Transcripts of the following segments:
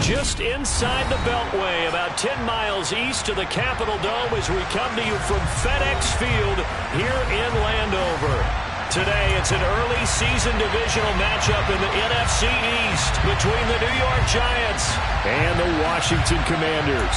Just inside the Beltway, about 10 miles east of the Capitol Dome as we come to you from FedEx Field here in Landover. Today, it's an early season divisional matchup in the NFC East between the New York Giants and the Washington Commanders.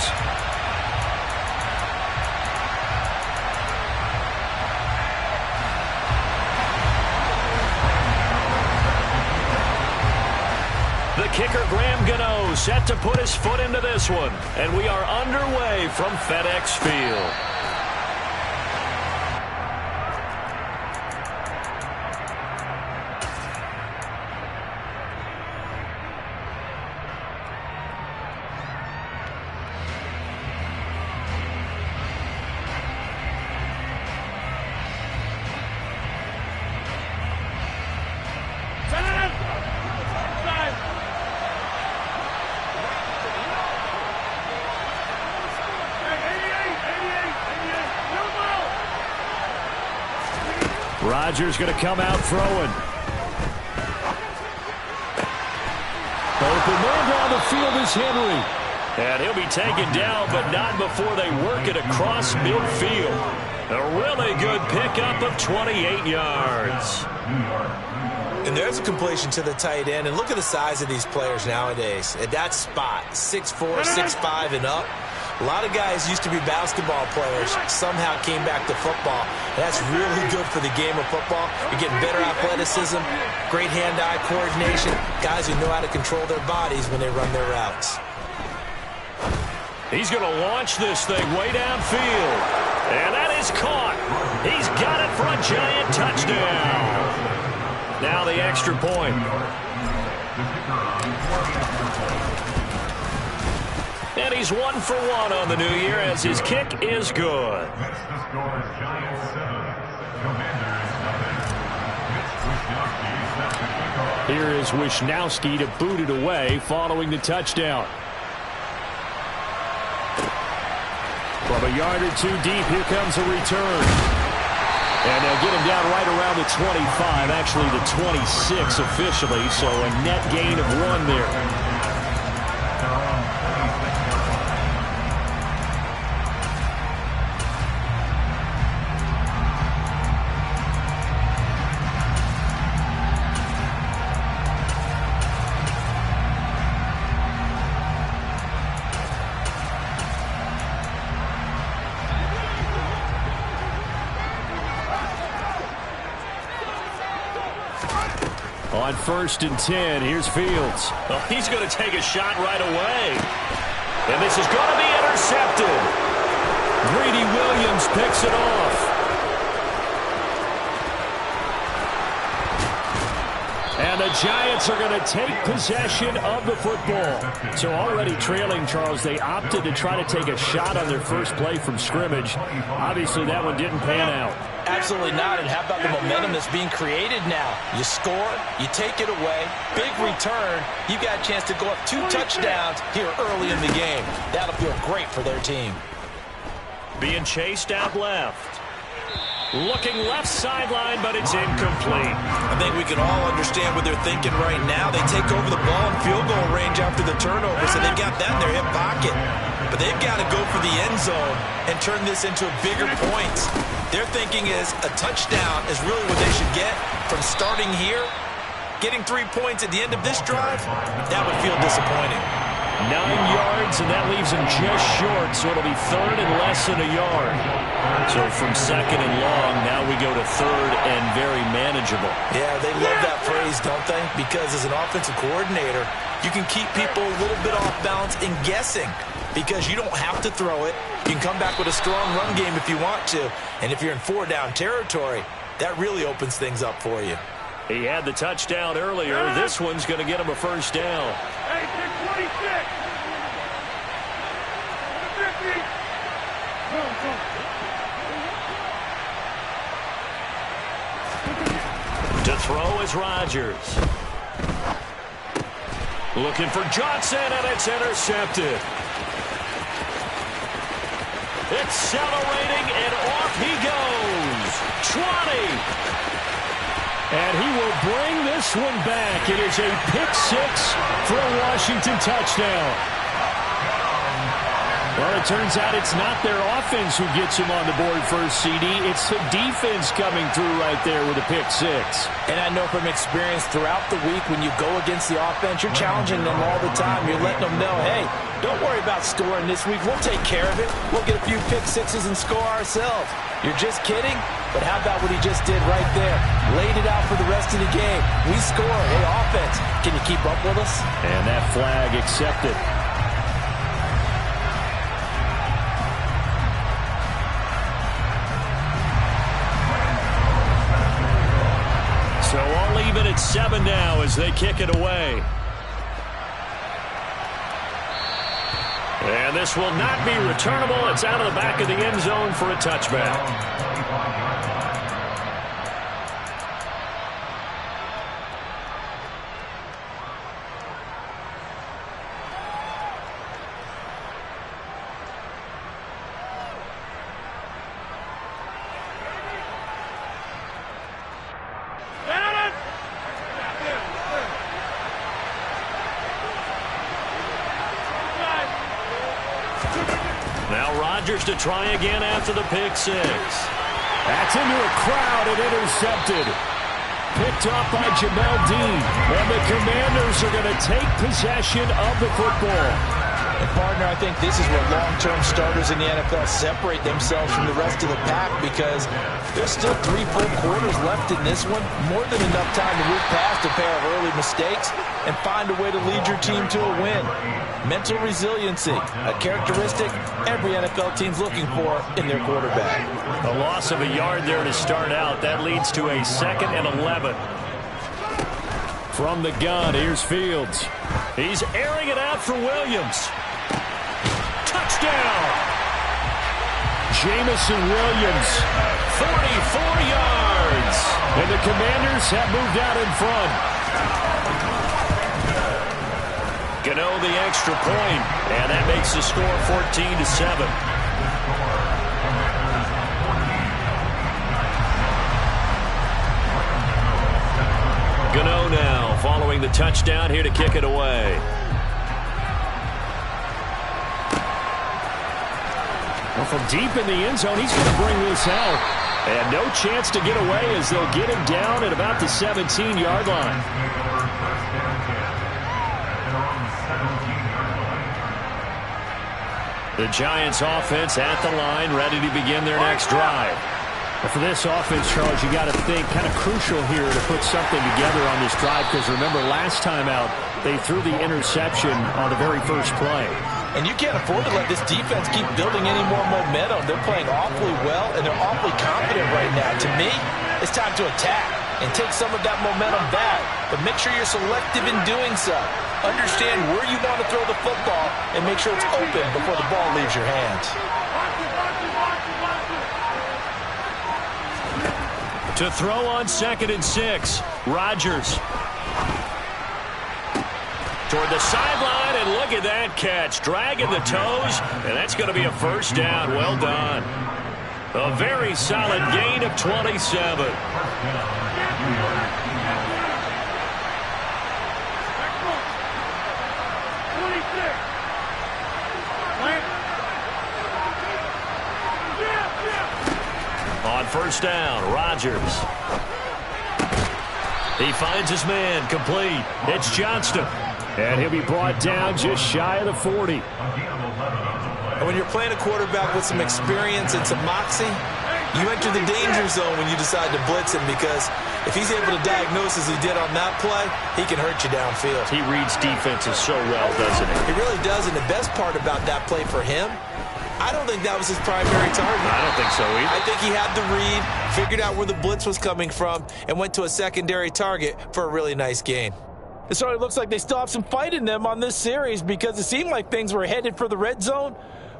The kicker, Graham Gano, set to put his foot into this one. And we are underway from FedEx Field. Rodgers going to come out throwing. Open man down the field is Henry. And he'll be taken down, but not before they work it across midfield. A really good pickup of 28 yards. And there's a completion to the tight end. And look at the size of these players nowadays. At that spot, 6'4", 6'5", and up. A lot of guys used to be basketball players, somehow came back to football. That's really good for the game of football. You're getting better athleticism, great hand-eye coordination, guys who know how to control their bodies when they run their routes. He's going to launch this thing way downfield. And that is caught. He's got it for a Giant touchdown. Now the extra point. And he's 1 for 1 on the new year as his kick is good. Here is Wisnowski to boot it away following the touchdown. From a yard or two deep, here comes a return. And they'll get him down right around the 25, actually the 26 officially, so a net gain of 1 there. On 1st and 10, here's Fields. Well, he's going to take a shot right away. And this is going to be intercepted. Greedy Williams picks it off. And the Giants are going to take possession of the football. So already trailing, Charles, they opted to try to take a shot on their first play from scrimmage. Obviously, that one didn't pan out. Absolutely not. And how about the momentum that's being created now? You score, you take it away, big return. You've got a chance to go up 2 touchdowns here early in the game. That'll feel great for their team. Being chased out left. Looking left sideline, but it's incomplete. I think we can all understand what they're thinking right now. They take over the ball in field goal range after the turnover, so they've got that in their hip pocket. But they've got to go for the end zone and turn this into bigger points. Their thinking is a touchdown is really what they should get from starting here. Getting 3 points at the end of this drive, that would feel disappointing. 9 yards, and that leaves him just short, so it'll be 3rd and less than a yard. So from 2nd and long, now we go to 3rd and very manageable. Yeah, they love that phrase, don't they? Because as an offensive coordinator, you can keep people a little bit off balance and guessing because you don't have to throw it. You can come back with a strong run game if you want to. And if you're in 4-down territory, that really opens things up for you. He had the touchdown earlier. This one's going to get him a 1st down. Hey, 26. 50. To throw is Rodgers. Looking for Johnson, and it's intercepted. Accelerating, and off he goes. 20. And he will bring this one back. It is a pick six for a Washington touchdown. Well, it turns out it's not their offense who gets him on the board first, CD. It's the defense coming through right there with a pick six. And I know from experience throughout the week when you go against the offense, you're challenging them all the time. You're letting them know, hey, don't worry about scoring this week. We'll take care of it. We'll get a few pick sixes and score ourselves. You're just kidding? But how about what he just did right there? Laid it out for the rest of the game. We score. Hey, offense, can you keep up with us? And that flag accepted. So all even at 7 now as they kick it away. And this will not be returnable. It's out of the back of the end zone for a touchback. To try again after the pick six. That's into a crowd and intercepted. Picked off by Jamel Dean. And the Commanders are going to take possession of the football. And partner, I think this is where long-term starters in the NFL separate themselves from the rest of the pack because there's still 3 full quarters left in this one. More than enough time to move past a pair of early mistakes and find a way to lead your team to a win. Mental resiliency, a characteristic every NFL team's looking for in their quarterback. A loss of a yard there to start out. That leads to a 2nd and 11. From the gun, here's Fields. He's airing it out for Williams. Touchdown! Jamison Williams, 44 yards. And the Commanders have moved out in front. Gano the extra point, and that makes the score 14-7. Gano now following the touchdown here to kick it away. Well, from deep in the end zone, he's going to bring this out. And no chance to get away as they'll get him down at about the 17-yard line. The Giants offense at the line, ready to begin their next drive. But for this offense, Charles, you got to think kind of crucial here to put something together on this drive because remember last time out they threw the interception on the very first play. And you can't afford to let this defense keep building any more momentum. They're playing awfully well and they're awfully confident right now. To me, it's time to attack and take some of that momentum back. But make sure you're selective in doing so. Understand where you want to throw the football and make sure it's open before the ball leaves your hands. To throw on 2nd and 6, Rodgers. Toward the sideline, and look at that catch. Dragging the toes, and that's going to be a first down. Well done. A very solid gain of 27. On first down, Rodgers. He finds his man, complete. It's Johnston. And he'll be brought down just shy of the 40. And when you're playing a quarterback with some experience and some moxie, you enter the danger zone when you decide to blitz him because if he's able to diagnose as he did on that play, he can hurt you downfield. He reads defenses so well, doesn't he? He really does, and the best part about that play for him, I don't think that was his primary target. I don't think so either. I think he had the read, figured out where the blitz was coming from, and went to a secondary target for a really nice gain. It certainly looks like they still have some fight in them on this series because it seemed like things were headed for the red zone.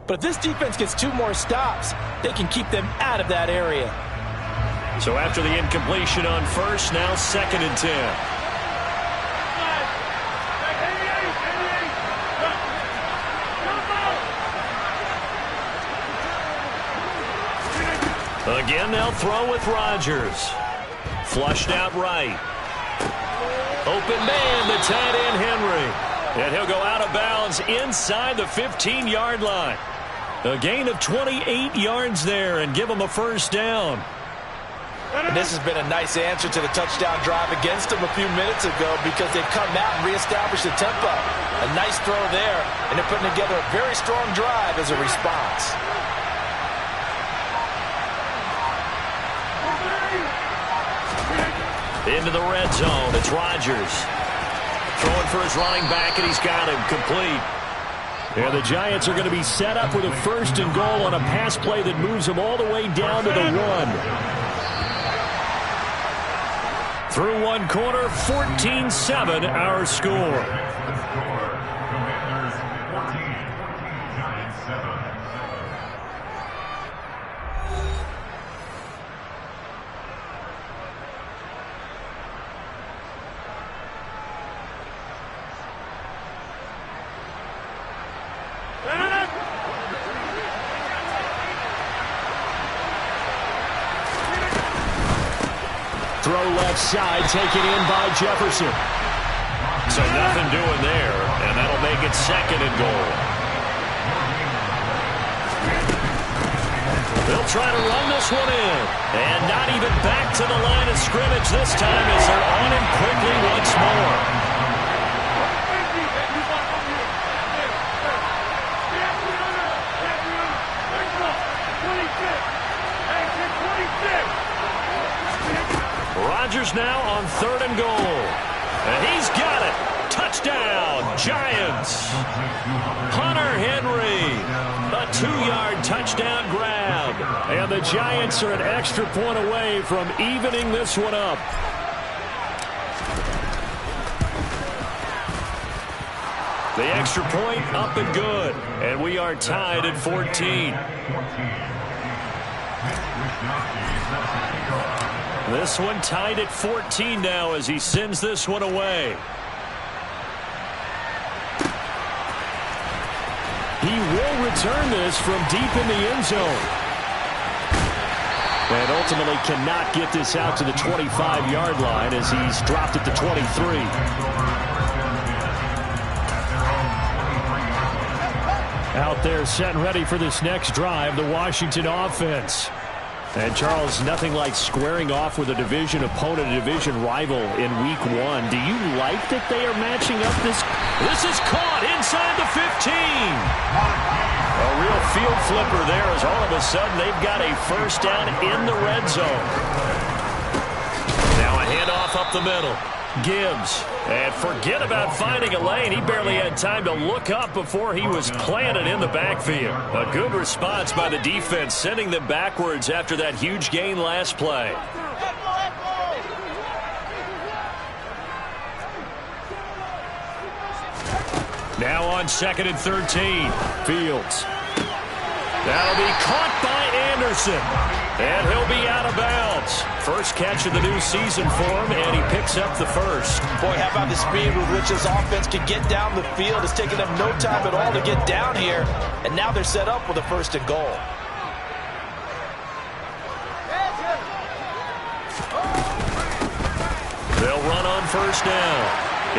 But if this defense gets 2 more stops, they can keep them out of that area. So after the incompletion on first, now 2nd and 10. Again, they'll throw with Rodgers. Flushed out right. Open man, the tight end, Henry. And he'll go out of bounds inside the 15-yard line. A gain of 28 yards there and give him a first down. And this has been a nice answer to the touchdown drive against them a few minutes ago because they've come out and reestablished the tempo. A nice throw there, and they're putting together a very strong drive as a response. Into the red zone. It's Rodgers. Throwing for his running back, and he's got him complete. And the Giants are going to be set up with a first and goal on a pass play that moves them all the way down to the 1. Through one quarter, 14-7 our score. Throw left side, taken in by Jefferson. So nothing doing there, and that'll make it second and goal. They'll try to run this one in. And not even back to the line of scrimmage this time as they're on him quickly once more. Rodgers now on 3rd and goal. And he's got it. Touchdown, Giants. Hunter Henry. A 2-yard touchdown grab. And the Giants are an extra point away from evening this one up. The extra point up and good. And we are tied at 14. This one tied at 14 now as he sends this one away. He will return this from deep in the end zone. And ultimately cannot get this out to the 25-yard line as he's dropped at the 23. Out there set and ready for this next drive, the Washington offense. And, Charles, nothing like squaring off with a division opponent, a division rival in Week 1. Do you like that they are matching up this? This is caught inside the 15. A real field flipper there as all of a sudden they've got a first down in the red zone. Now a handoff up the middle. Gibbs. And forget about finding a lane. He barely had time to look up before he was planted in the backfield. A good response by the defense, sending them backwards after that huge gain last play. Now on 2nd and 13. Fields. That'll be caught by Anderson. And he'll be out of bounds. First catch of the new season for him, and he picks up the first. Boy, how about the speed with which this offense can get down the field? It's taken them no time at all to get down here, and now they're set up with a first and goal. They'll run on first down.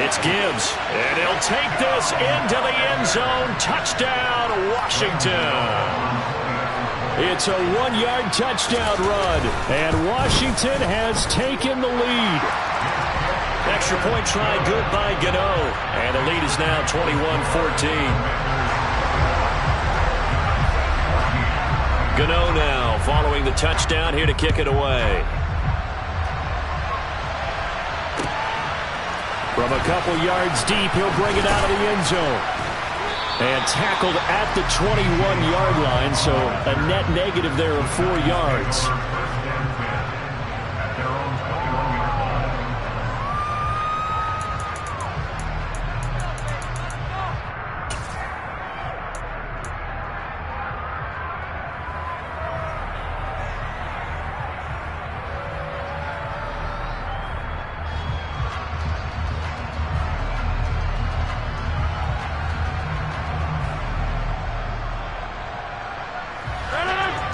It's Gibbs, and he'll take this into the end zone. Touchdown, Washington. It's a 1-yard touchdown run, and Washington has taken the lead. Extra point try good by Gano, and the lead is now 21-14. Gano now following the touchdown here to kick it away. From a couple yards deep, he'll bring it out of the end zone. And tackled at the 21-yard line, so a net negative there of 4 yards.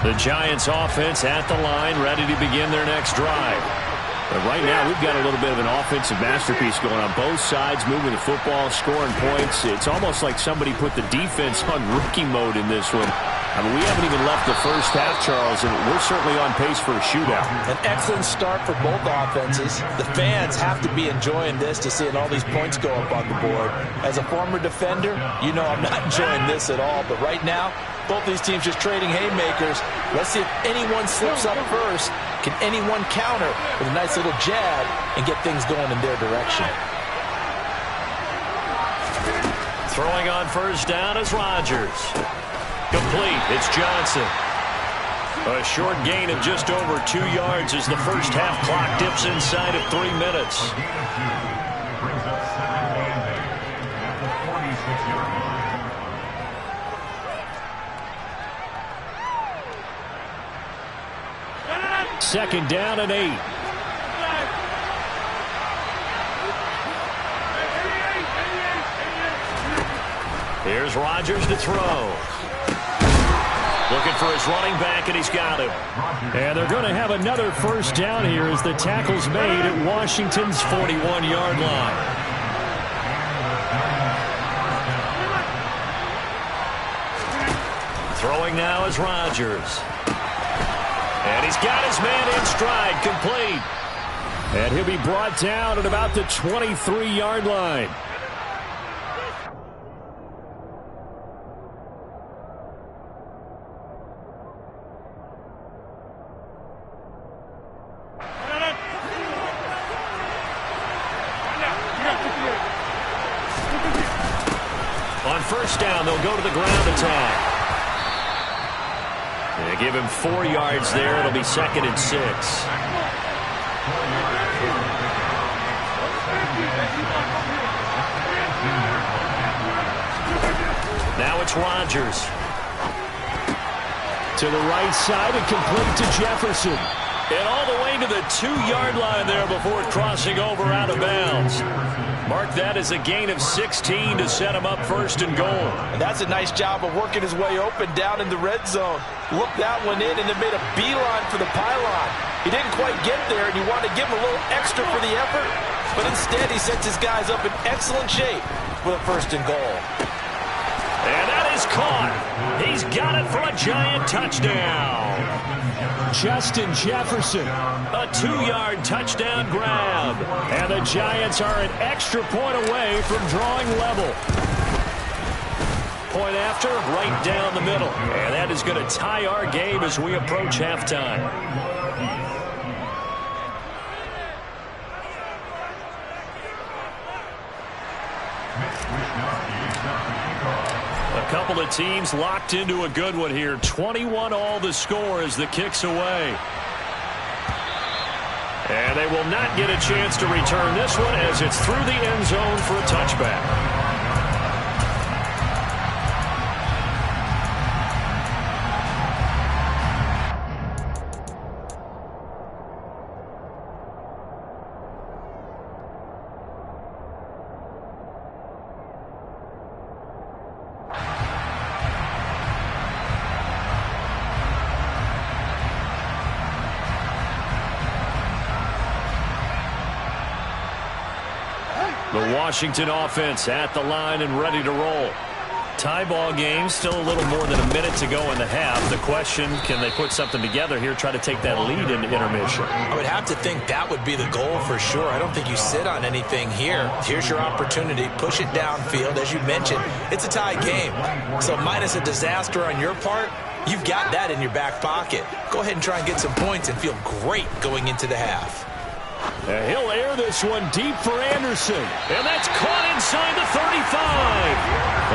The Giants offense at the line, ready to begin their next drive. But right now, we've got a little bit of an offensive masterpiece going on both sides, moving the football, scoring points. It's almost like somebody put the defense on rookie mode in this one. I mean, we haven't even left the first half, Charles, and we're certainly on pace for a shootout. An excellent start for both offenses. The fans have to be enjoying this to seeing all these points go up on the board. As a former defender, you know I'm not enjoying this at all. But right now, both these teams just trading haymakers. Let's see if anyone slips up first. Can anyone counter with a nice little jab and get things going in their direction? Throwing on first down is Rodgers. Complete. It's Johnson. A short gain of just over 2 yards as the first half clock dips inside of 3 minutes. Second down and 8. Here's Rodgers to throw. Looking for his running back, and he's got him. And they're going to have another first down here as the tackle's made at Washington's 41-yard line. Throwing now is Rodgers. And he's got his man in stride, complete. And he'll be brought down at about the 23-yard line. On first down, they'll go to the ground attack. They give him 4 yards there. It'll be 2nd and 6. Now it's Rodgers. To the right side and complete to Jefferson. And all the way to the 2-yard line there before crossing over out of bounds. Mark that as a gain of 16 to set him up 1st and goal. And that's a nice job of working his way open down in the red zone. Looked that one in and then made a beeline for the pylon. He didn't quite get there, and you want to give him a little extra for the effort. But instead, he sets his guys up in excellent shape with a 1st and goal. And that is caught. He's got it for a Giant touchdown. Justin Jefferson. A 2-yard touchdown grab. And the Giants are an extra point away from drawing level. Point after, right down the middle. And that is going to tie our game as we approach halftime. A couple of teams locked into a good one here. 21 all the score as the kick's away. And they will not get a chance to return this one as it's through the end zone for a touchback. The Washington offense at the line and ready to roll. Tie ball game, still a little more than a minute to go in the half. The question, can they put something together here, try to take that lead into intermission? I would have to think that would be the goal for sure. I don't think you sit on anything here. Here's your opportunity. Push it downfield. As you mentioned, it's a tie game. So minus a disaster on your part, you've got that in your back pocket. Go ahead and try and get some points and feel great going into the half. He'll air this one deep for Anderson. And that's caught inside the 35.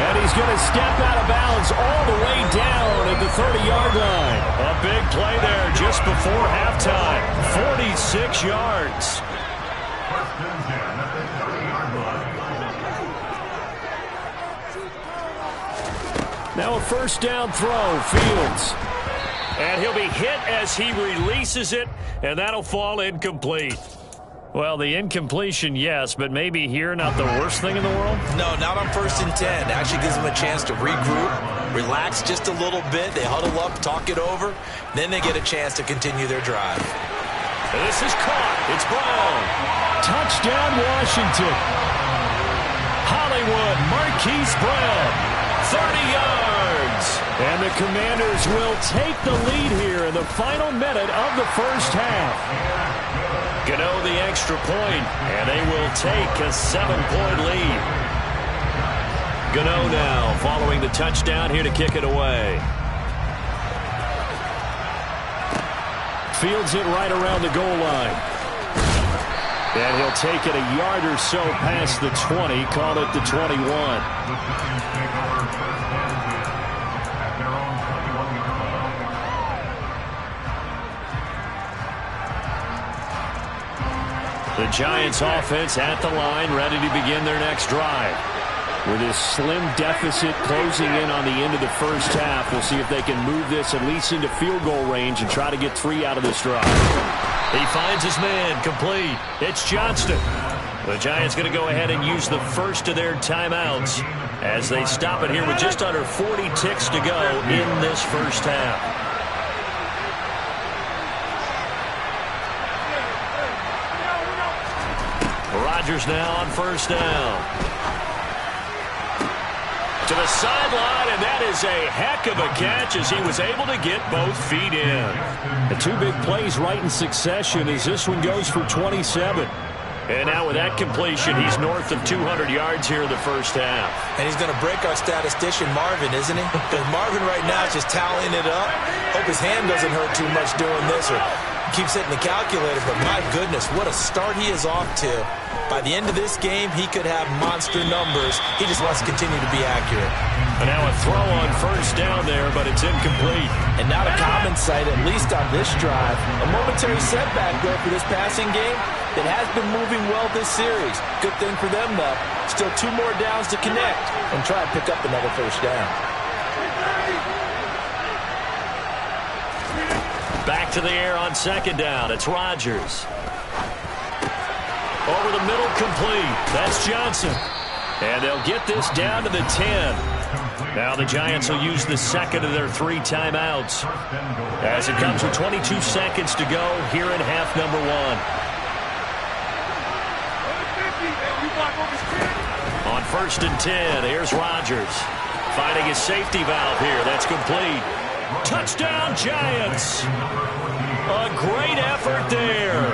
And he's going to step out of bounds all the way down at the 30-yard line. A big play there just before halftime. 46 yards. Now a first down throw, Fields. And he'll be hit as he releases it, and that'll fall incomplete. Well, the incompletion, yes, but maybe here not the worst thing in the world? No, not on 1st and 10. Actually gives them a chance to regroup, relax just a little bit. They huddle up, talk it over. Then they get a chance to continue their drive. This is caught. It's Brown. Touchdown, Washington. Hollywood Marquise Brown, 30 yards. And the Commanders will take the lead here in the final minute of the first half. Gano the extra point, and they will take a 7-point lead. Gano now following the touchdown here to kick it away. Fields it right around the goal line. And he'll take it a yard or so past the 20, call it the 21. The Giants offense at the line, ready to begin their next drive. With his slim deficit closing in on the end of the first half, we'll see if they can move this at least into field goal range and try to get 3 out of this drive. He finds his man, complete. It's Johnston. The Giants going to go ahead and use the first of their timeouts as they stop it here with just under 40 ticks to go in this first half. Rodgers now on first down. To the sideline, and that is a heck of a catch as he was able to get both feet in. The 2 big plays right in succession as this one goes for 27. And now with that completion, he's north of 200 yards here in the first half. And he's going to break our statistician Marvin, isn't he? Because Marvin right now is just tallying it up. Hope his hand doesn't hurt too much doing this or keeps hitting the calculator. But my goodness, what a start he is off to. By the end of this game, he could have monster numbers. He just wants to continue to be accurate. And now a throw on first down there, but it's incomplete. And not a common sight, at least on this drive. A momentary setback, though, for this passing game. It has been moving well this series. Good thing for them, though. Still 2 more downs to connect and try and pick up another first down. Back to the air on second down. It's Rodgers. Over the middle, complete. That's Johnson. And they'll get this down to the 10. Now the Giants will use the second of their 3 timeouts as it comes with 22 seconds to go here in half number 1. On first and 10, here's Rodgers. Finding his safety valve here. That's complete. Touchdown, Giants. A great effort there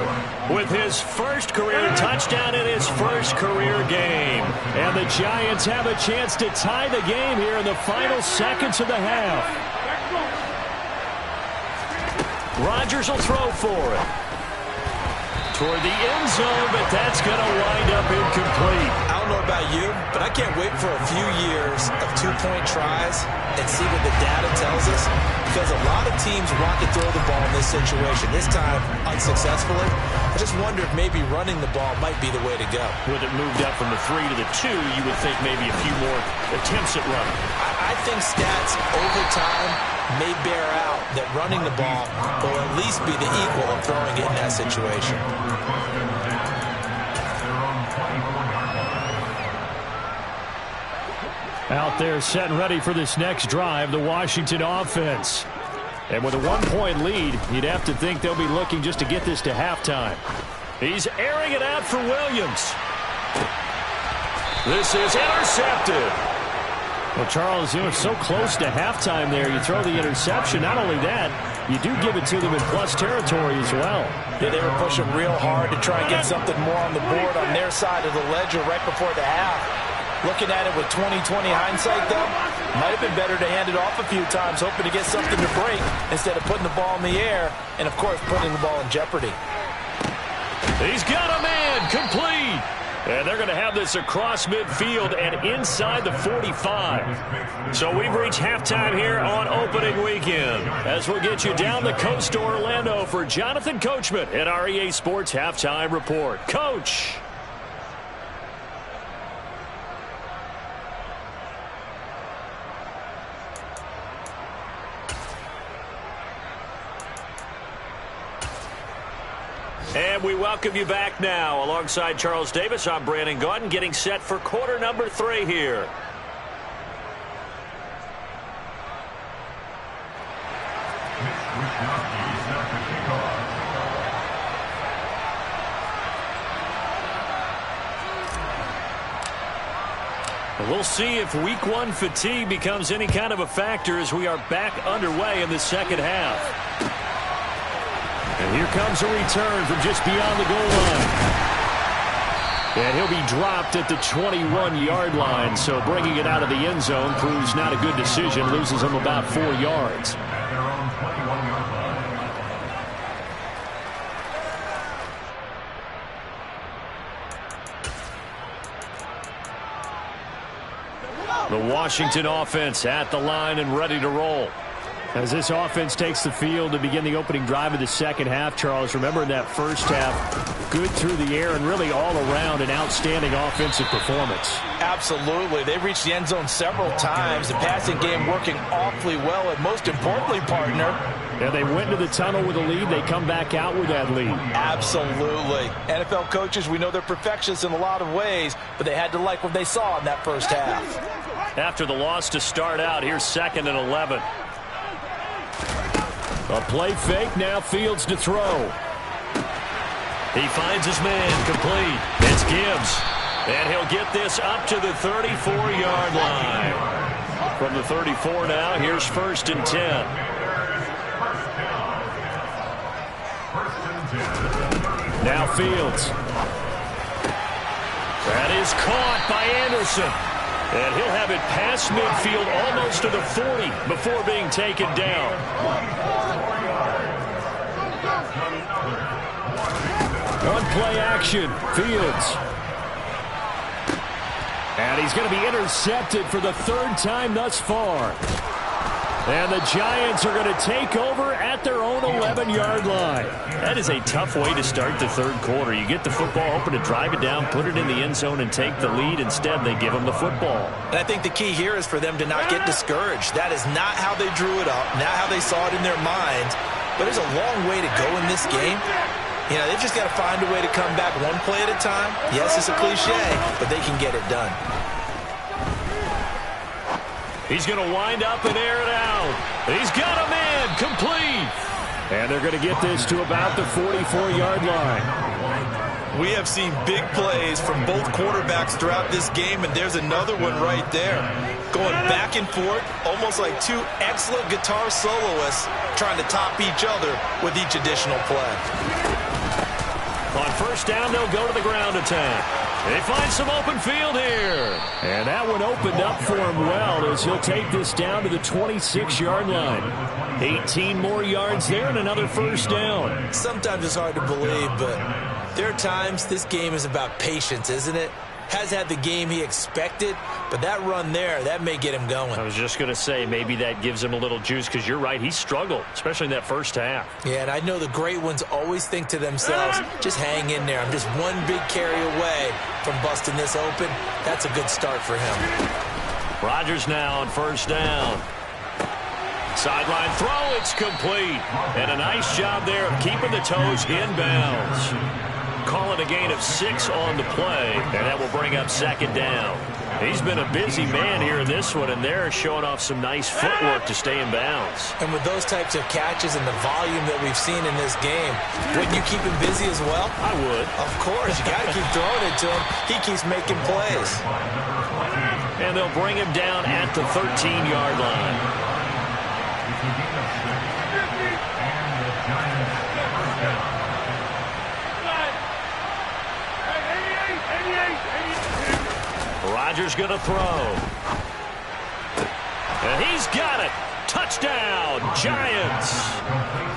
with his first career touchdown in his first career game. And the Giants have a chance to tie the game here in the final seconds of the half. Rodgers will throw for it. Toward the end zone, but that's going to wind up incomplete. I don't know about you, but I can't wait for a few years of 2-point tries and see what the data tells us. Because a lot of teams want to throw the ball in this situation. This time, unsuccessfully. I just wonder if maybe running the ball might be the way to go. With it moved up from the 3 to the 2, you would think maybe a few more attempts at running. I think stats over time may bear out that running the ball will at least be the equal of throwing it in that situation. Out there set and ready for this next drive, the Washington offense. And with a 1-point lead, you'd have to think they'll be looking just to get this to halftime. He's airing it out for Williams. This is intercepted. Well, Charles, you know, so close to halftime there. You throw the interception. Not only that, you do give it to them in plus territory as well. Yeah, they were pushing real hard to try and get something more on the board on their side of the ledger right before the half. Looking at it with 20/20 hindsight, though, might have been better to hand it off a few times, hoping to get something to break instead of putting the ball in the air and, of course, putting the ball in jeopardy. He's got a man, complete. And they're going to have this across midfield and inside the 45. So we've reached halftime here on opening weekend. As we'll get you down the coast to Orlando for Jonathan Coachman at our EA Sports Halftime Report. Coach. And we welcome you back now. Alongside Charles Davis, I'm Brandon Gaudin, getting set for quarter number 3 here. We'll see if week one fatigue becomes any kind of a factor as we are back underway in the second half. And here comes a return from just beyond the goal line. And he'll be dropped at the 21-yard line, so bringing it out of the end zone proves not a good decision, loses him about 4 yards. The Washington offense at the line and ready to roll. As this offense takes the field to begin the opening drive of the second half, Charles, remember in that first half, good through the air and really all around an outstanding offensive performance. Absolutely. They reached the end zone several times. The passing game working awfully well, and most importantly, partner, yeah, they went into the tunnel with a lead. They come back out with that lead. Absolutely. NFL coaches, we know they're perfectionists in a lot of ways, but they had to like what they saw in that first half. After the loss to start out, here's 2nd and 11. A play fake, now Fields to throw. He finds his man, complete. It's Gibbs. And he'll get this up to the 34-yard line. From the 34 now, here's 1st and 10. Now Fields. That is caught by Anderson. And he'll have it past midfield almost to the 40 before being taken down. On play action, Fields. And he's going to be intercepted for the 3rd time thus far. And the Giants are going to take over at their own 11-yard line. That is a tough way to start the 3rd quarter. You get the football, hoping to drive it down, put it in the end zone, and take the lead. Instead, they give them the football. And I think the key here is for them to not get discouraged. That is not how they drew it up, not how they saw it in their minds. But there's a long way to go in this game. You know, they've just got to find a way to come back one play at a time. Yes, it's a cliche, but they can get it done. He's going to wind up and air it out. He's got a man complete. And they're going to get this to about the 44-yard line. We have seen big plays from both quarterbacks throughout this game, and there's another one right there. Going back and forth, almost like two excellent guitar soloists trying to top each other with each additional play. On 1st down, they'll go to the ground attack. They find some open field here. And that one opened up for him well as he'll take this down to the 26-yard line. 18 more yards there and another 1st down. Sometimes it's hard to believe, but there are times this game is about patience, isn't it? Has had the game he expected, but that run there, that may get him going. I was just going to say, maybe that gives him a little juice, because you're right, he struggled, especially in that first half. Yeah, and I know the great ones always think to themselves, just hang in there. I'm just one big carry away from busting this open. That's a good start for him. Rodgers now on 1st down. Sideline throw, it's complete. And a nice job there of keeping the toes inbounds. Call it a gain of 6 on the play, and that will bring up 2nd down. He's been a busy man here in this one, and they're showing off some nice footwork to stay in bounds. And with those types of catches and the volume that we've seen in this game, wouldn't you keep him busy as well? I would. Of course. You got to keep throwing it to him. He keeps making plays. And they'll bring him down at the 13-yard line. Rodgers going to throw. And he's got it. Touchdown, Giants.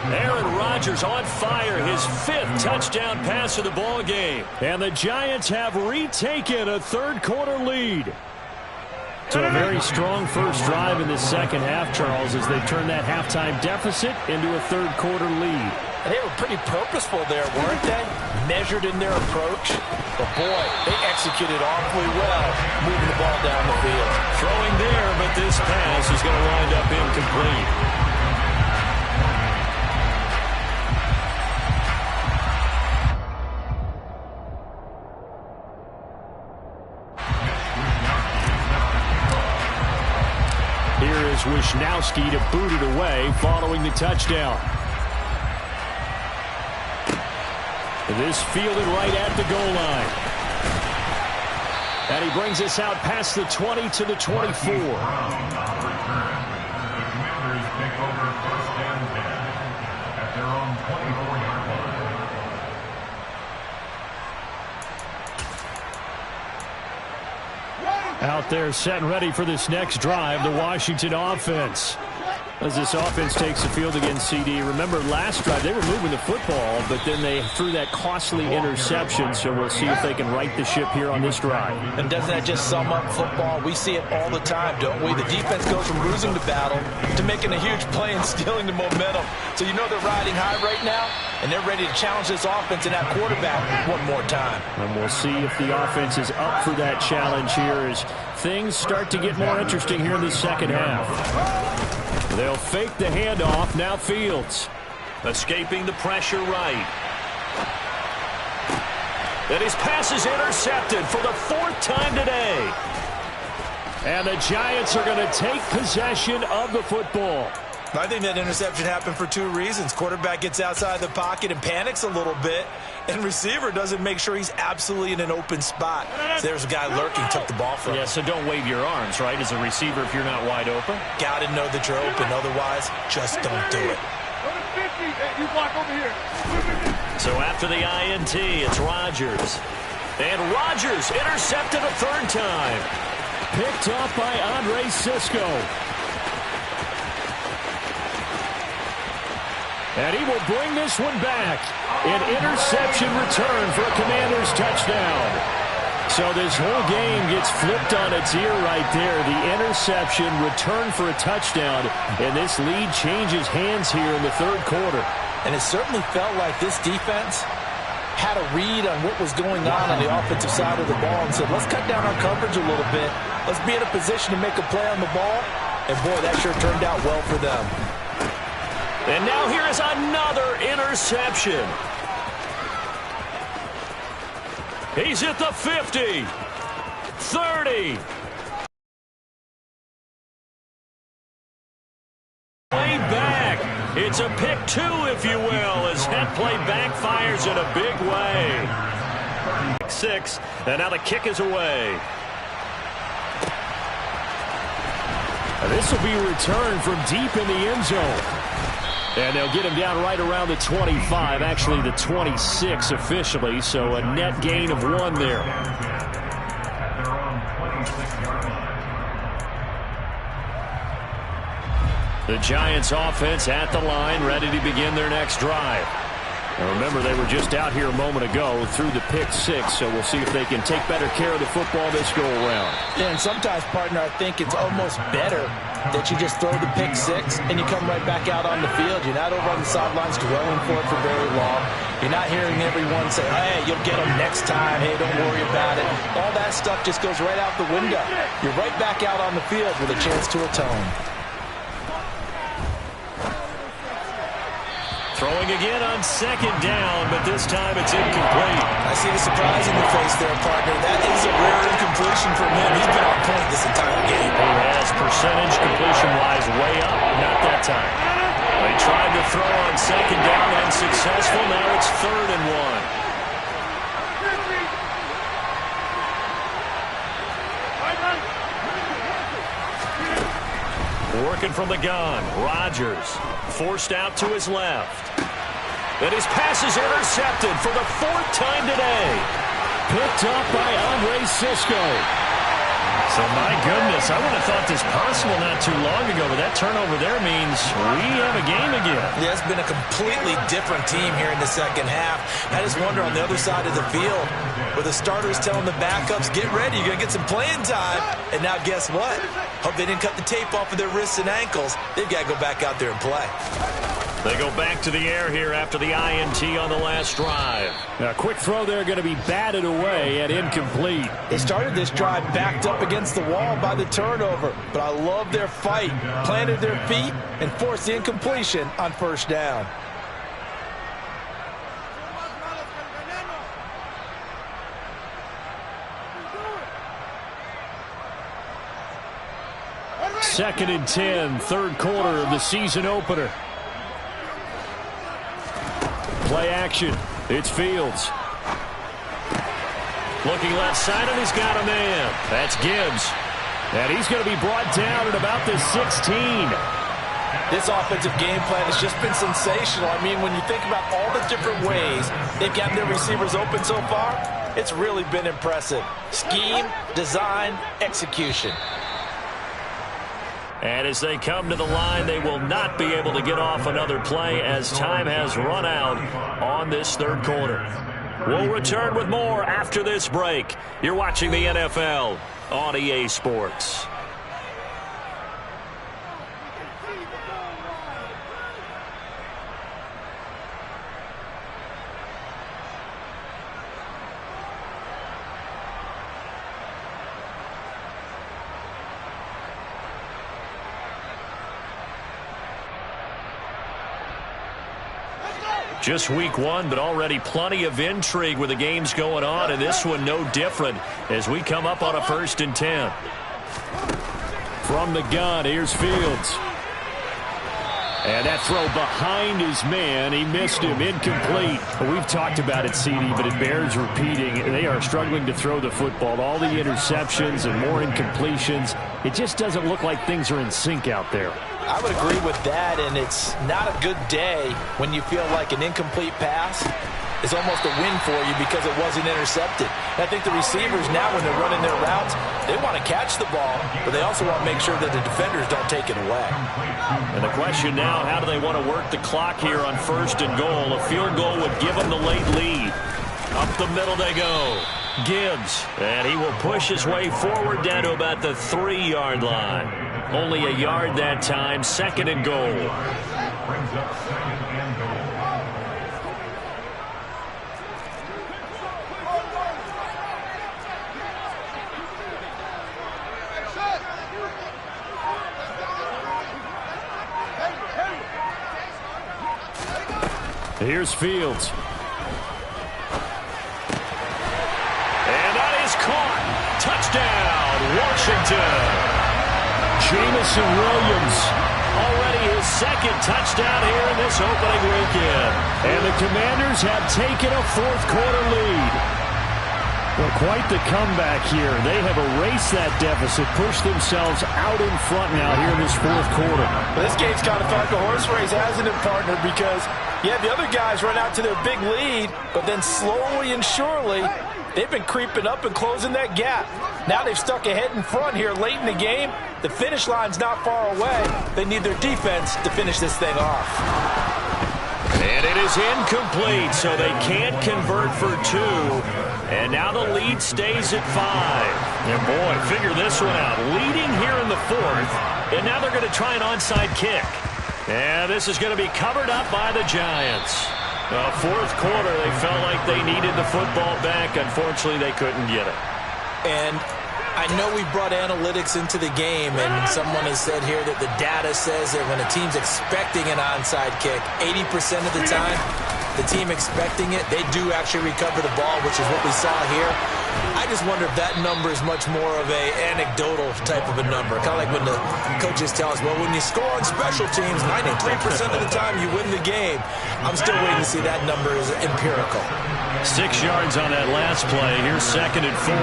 Aaron Rodgers on fire, his 5th touchdown pass of the ball game. And the Giants have retaken a 3rd quarter lead. So a very strong first drive in the second half, Charles, as they turn that halftime deficit into a 3rd quarter lead. And they were pretty purposeful there, weren't they? Measured in their approach. But boy, they executed awfully well, moving the ball down the field. Throwing there, but this pass is going to wind up incomplete. Here is Wisnowski to boot it away following the touchdown. This fielded right at the goal line. And he brings us out past the 20 to the 24. Out there set and ready for this next drive, the Washington offense. As this offense takes the field against CD. Remember last drive they were moving the football, but then they threw that costly interception, so we'll see if they can right the ship here on this drive. And doesn't that just sum up football? We see it all the time, don't we? The defense goes from losing the battle to making a huge play and stealing the momentum. So you know they're riding high right now, and they're ready to challenge this offense and that quarterback one more time. And we'll see if the offense is up for that challenge here as things start to get more interesting here in the second half. They'll fake the handoff. Now Fields. Escaping the pressure right. And his pass is intercepted for the 4th time today. And the Giants are going to take possession of the football. I think that interception happened for 2 reasons. Quarterback gets outside the pocket and panics a little bit, and receiver doesn't make sure he's absolutely in an open spot. So there's a guy lurking, took the ball from him. Yeah, so don't wave your arms, right, as a receiver if you're not wide open. Got to know that you're open. Otherwise, just don't do it. You block over here. So after the INT, it's Rodgers. And Rodgers intercepted a 3rd time. Picked off by Andre Sisco. And he will bring this one back. An interception return for a Commanders touchdown. So this whole game gets flipped on its ear right there. The interception return for a touchdown. And this lead changes hands here in the 3rd quarter. And it certainly felt like this defense had a read on what was going on the offensive side of the ball and said, let's cut down our coverage a little bit. Let's be in a position to make a play on the ball. And, boy, that sure turned out well for them. And now here is another interception. He's at the 50, 30. Way back. It's a pick 2, if you will, as that play backfires in a big way. 6, and now the kick is away. And this will be returned from deep in the end zone. And they'll get him down right around the 25, actually the 26 officially, so a net gain of 1 there. The Giants offense at the line, ready to begin their next drive. Now remember, they were just out here a moment ago through the pick 6, so we'll see if they can take better care of the football this go around. Yeah, and sometimes, partner, I think it's almost better that you just throw the pick 6 and you come right back out on the field. You're not over on the sidelines dwelling for it for very long. You're not hearing everyone say, hey, you'll get them next time. Hey, don't worry about it. All that stuff just goes right out the window. You're right back out on the field with a chance to atone. Throwing again on 2nd down, but this time it's incomplete. I see the surprise in your face there, partner. That is a rare incompletion from him. He's been on point this entire game. He has percentage completion-wise way up. Not that time. They tried to throw on 2nd down, unsuccessful. Now it's 3rd and 1. Working from the gun. Rodgers forced out to his left. And his pass is intercepted for the 4th time today. Picked up by Andre Sisco. So, my goodness, I would have thought this possible not too long ago, but that turnover there means we have a game again. Yeah, it's been a completely different team here in the second half. I just wonder on the other side of the field where the starters telling the backups, get ready, you're going to get some playing time. And now guess what? Hope they didn't cut the tape off of their wrists and ankles. They've got to go back out there and play. They go back to the air here after the INT on the last drive. A quick throw there going to be batted away and incomplete. They started this drive backed up against the wall by the turnover, but I love their fight. Planted their feet and forced the incompletion on 1st down. Second and 10, 3rd quarter of the season opener. Play action. It's Fields. Looking left side, and he's got a man. That's Gibbs. And he's going to be brought down at about the 16. This offensive game plan has just been sensational. I mean, when you think about all the different ways they've gotten their receivers open so far, it's really been impressive. Scheme, design, execution. And as they come to the line, they will not be able to get off another play as time has run out on this third quarter. We'll return with more after this break. You're watching the NFL on EA Sports. Just week one, but already plenty of intrigue with the games going on, and this one no different as we come up on a 1st and 10. From the gun, here's Fields. And that throw behind his man, he missed him, incomplete. We've talked about it, CD, but it bears repeating. They are struggling to throw the football. All the interceptions and more incompletions. It just doesn't look like things are in sync out there. I would agree with that, and it's not a good day when you feel like an incomplete pass is almost a win for you because it wasn't intercepted. And I think the receivers now, when they're running their routes, they want to catch the ball, but they also want to make sure that the defenders don't take it away. And the question now, how do they want to work the clock here on 1st and goal? A field goal would give them the late lead. Up the middle they go. Gibbs, and he will push his way forward down to about the 3-yard line. Only a yard that time, 2nd and goal. Here's Fields. And that is caught. Touchdown, Washington. Jamison Williams, already his 2nd touchdown here in this opening weekend. And the Commanders have taken a 4th quarter lead. Well, quite the comeback here. They have erased that deficit, pushed themselves out in front now here in this 4th quarter. Well, this game's kind of felt like a horse race, hasn't it, partner? Because, yeah, the other guys run out to their big lead, but then slowly and surely, they've been creeping up and closing that gap. Now they've stuck ahead in front here late in the game. The finish line's not far away. They need their defense to finish this thing off. And it is incomplete, so they can't convert for 2. And now the lead stays at 5. And boy, figure this one out. Leading here in the 4th, and now they're going to try an onside kick. And this is going to be covered up by the Giants. 4th quarter, they felt like they needed the football back. Unfortunately, they couldn't get it. And I know we brought analytics into the game, and someone has said here that the data says that when a team's expecting an onside kick, 80% of the time, the team expecting it, they do actually recover the ball, which is what we saw here. I just wonder if that number is much more of a anecdotal type of a number. Kind of like when the coaches tell us, well, when you score on special teams, 93% of the time you win the game. I'm still waiting to see that number is empirical. 6 yards on that last play. Here's 2nd and 4.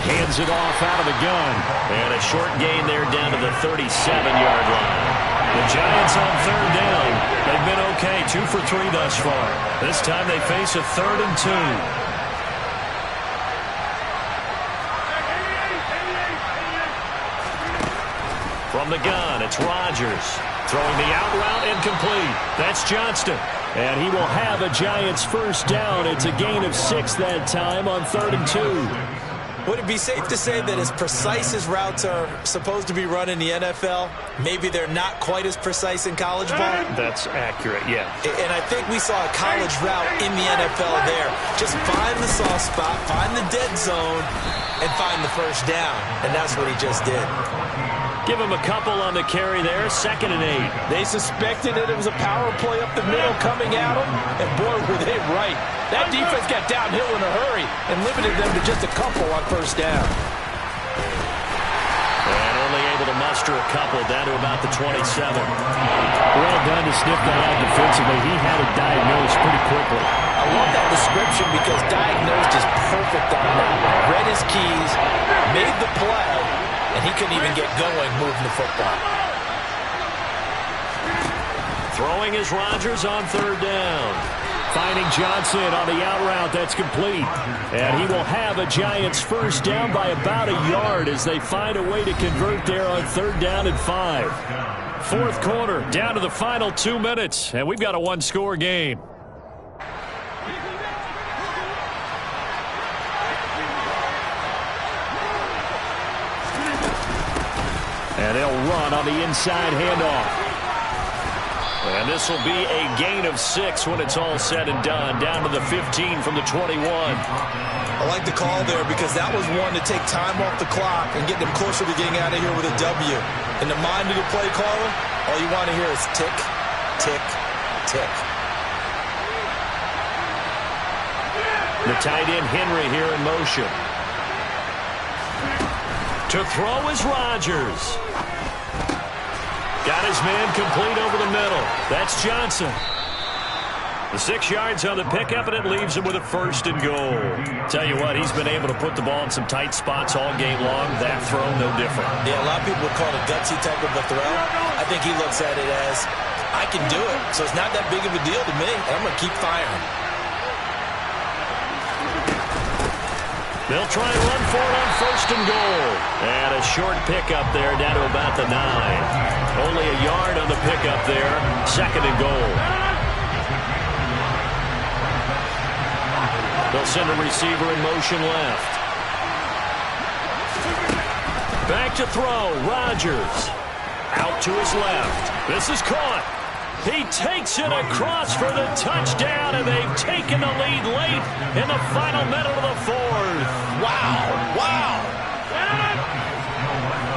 Hands it off out of the gun. And a short gain there down to the 37-yard line. The Giants on 3rd down. They've been okay, 2 for 3 thus far. This time they face a 3rd and 2. From the gun, it's Rodgers. Throwing the out route incomplete. That's Johnston. And he will have a Giants 1st down. It's a gain of 6 that time on 3rd and 2. Would it be safe to say that as precise as routes are supposed to be run in the NFL, maybe they're not quite as precise in college ball? That's accurate, yeah. And I think we saw a college route in the NFL there. Just find the soft spot, find the dead zone, and find the 1st down. And that's what he just did. Give him a couple on the carry there, 2nd and 8. They suspected that it was a power play up the middle coming at them, and boy, were they right. That defense got downhill in a hurry and limited them to just a couple on 1st down. And only able to muster extra couple down to about the 27. Well done to sniff that out defensively. He had it diagnosed pretty quickly. I love that description because diagnosed is perfect on that. Read his keys, made the play, and he couldn't even get going moving the football. Throwing is Rodgers on third down. Finding Johnson on the out route. That's complete. And he will have a Giants first down by about a yard as they find a way to convert there on third down and 5. Fourth quarter, down to the final 2 minutes, and we've got a one-score game. And they'll run on the inside handoff. And this will be a gain of 6 when it's all said and done. Down to the 15 from the 21. I like the call there because that was one to take time off the clock and get them closer to getting out of here with a W. In the mind of the play caller, all you want to hear is tick, tick, tick. The tight end Henry here in motion. To throw is Rodgers. Got his man complete over the middle. That's Johnson. The 6 yards on the pickup, and it leaves him with a first and goal. Tell you what, he's been able to put the ball in some tight spots all game long. That throw, no different. Yeah, a lot of people would call it a gutsy type of a throw. I think he looks at it as, I can do it, so it's not that big of a deal to me, and I'm going to keep firing. They'll try and run for it on first and goal. And a short pickup there down to about the 9. Only a yard on the pickup there. Second and goal. They'll send a receiver in motion left. Back to throw. Rodgers. Out to his left. This is caught. He takes it across for the touchdown, and they've taken the lead late in the final minute of the fourth. Wow, wow.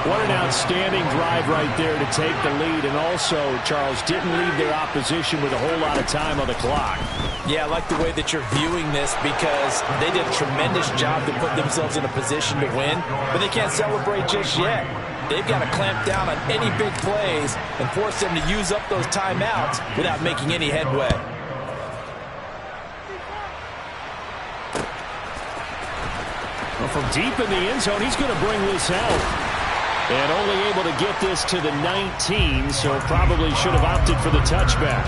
What an outstanding drive right there to take the lead, and also, Charles, didn't leave their opposition with a whole lot of time on the clock. Yeah, I like the way that you're viewing this because they did a tremendous job to put themselves in a position to win, but they can't celebrate just yet. They've got to clamp down on any big plays and force them to use up those timeouts without making any headway. Well, from deep in the end zone, he's going to bring this out. And only able to get this to the 19, so probably should have opted for the touchback.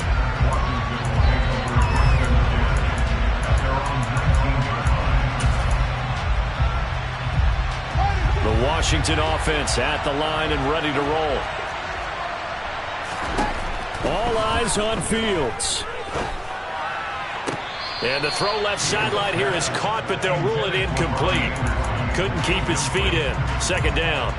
The Washington offense at the line and ready to roll. All eyes on Fields. And the throw left sideline here is caught, but they'll rule it incomplete. Couldn't keep his feet in. Second down.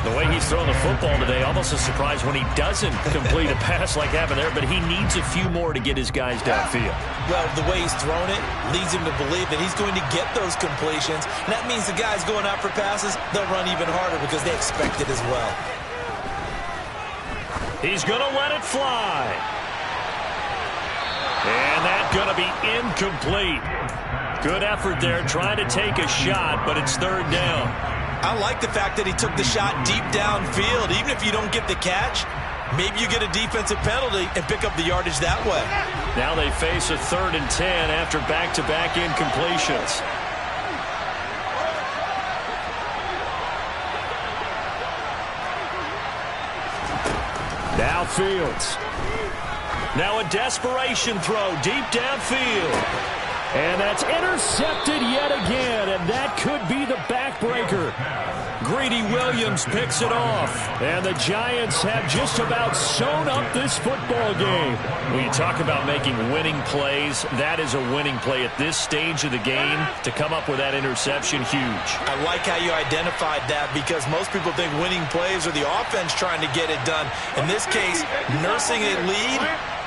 The way he's throwing the football today, almost a surprise when he doesn't complete a pass like happened there, but he needs a few more to get his guys downfield. Well, the way he's thrown it leads him to believe that he's going to get those completions. And that means the guys going out for passes, they'll run even harder because they expect it as well. He's going to let it fly. And that's going to be incomplete. Good effort there trying to take a shot, but it's third down. I like the fact that he took the shot deep downfield. Even if you don't get the catch, maybe you get a defensive penalty and pick up the yardage that way. Now they face a 3rd and 10 after back-to-back incompletions. Now Fields. Now a desperation throw deep downfield. And that's intercepted yet again, and that could be the backbreaker. Greedy Williams picks it off, and the Giants have just about sewn up this football game. When you talk about making winning plays, that is a winning play at this stage of the game. To come up with that interception, huge. I like how you identified that because most people think winning plays are the offense trying to get it done. In this case, nursing a lead,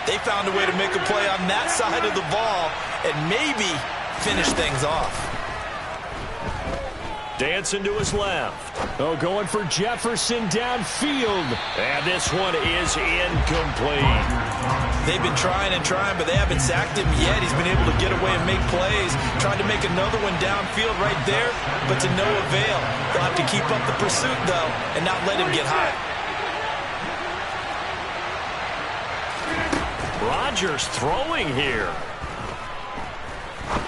they found a way to make a play on that side of the ball and maybe finish things off. Dancing to his left. Oh, going for Jefferson downfield. And this one is incomplete. They've been trying and trying, but they haven't sacked him yet. He's been able to get away and make plays. Tried to make another one downfield right there, but to no avail. They'll have to keep up the pursuit, though, and not let him get high. Rodgers throwing here.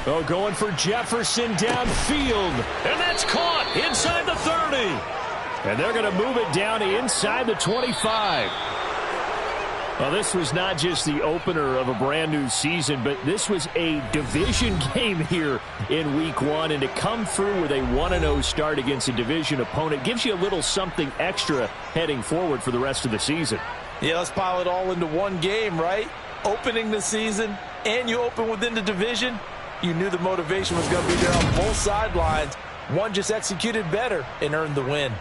Oh, going for Jefferson downfield. And that's caught inside the 30. And they're going to move it down to inside the 25. Well, this was not just the opener of a brand new season, but this was a division game here in week 1. And to come through with a 1-0 start against a division opponent gives you a little something extra heading forward for the rest of the season. Yeah, let's pile it all into one game, right? Opening the season, and you open within the division. You knew the motivation was going to be there on both sidelines. One just executed better and earned the win.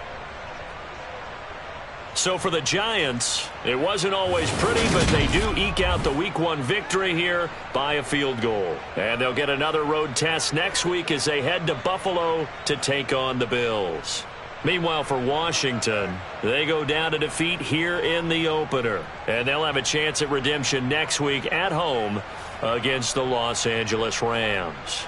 So for the Giants, it wasn't always pretty, but they do eke out the Week 1 victory here by a field goal. And they'll get another road test next week as they head to Buffalo to take on the Bills. Meanwhile, for Washington, they go down to defeat here in the opener. And they'll have a chance at redemption next week at home against the Los Angeles Rams.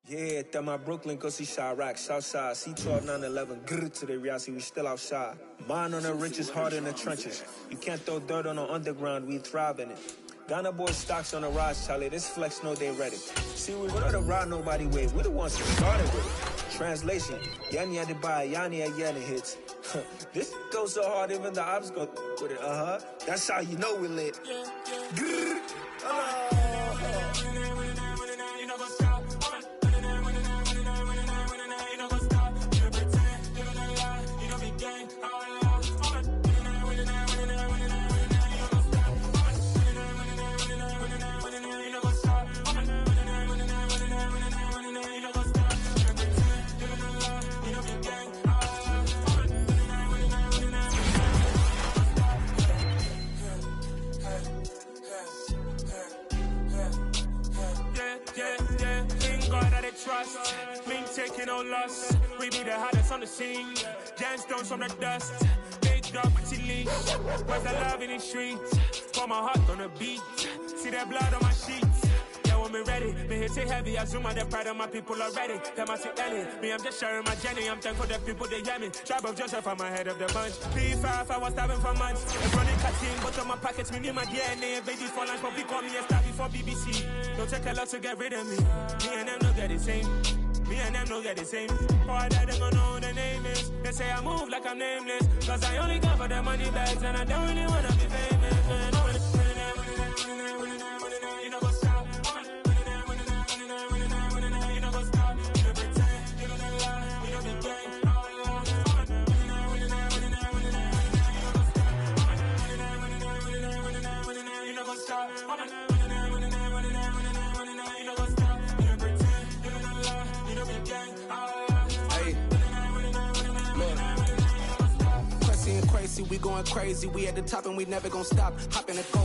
Yeah, that my Brooklyn, go see Chirac, Southside, C12, 911, grrr to the reality, we still outside. Mine on the riches, hard in the trenches. You can't throw dirt on the underground, we thrive in it. Ghana boys stocks on the rise, Charlie, this flex know they ready. See, we don't ride nobody with, we the ones who started with it. Translation, Yanni had to buy, Yanni had Yanni hits. This goes so hard, even the ops go with it, That's how you know we lit. Grrr, trust, clean taking no loss. We be the hottest on the scene. Gemstones from the dust. Big dog, pretty leash. Where's the love in the streets? Pour my heart on the beat. See that blood on my sheets. Yeah, when me ready, me hit it heavy. I zoom out the pride of my people already. Them I see Ellie. Me, I'm just sharing my journey. I'm thankful the people they hear me. Tribe of Joseph, I'm ahead of the bunch. P5, I was starving for months. I'm running cutting, but on my pockets, me need my DNA. Babies for lunch, but we call me a star before BBC. Don't take a lot to get rid of me. Me and them don't get the same. Me and them don't get the same. For that, they gon' know who the name is. They say I move like I'm nameless. Cause I only got for the money bags. And I don't really wanna be famous, man. You know what's up? You know what's up? You don't pretend. You don't lie. You don't be gang. You know what's up? We going crazy, we at the top and we never gonna stop. Hop in the gold.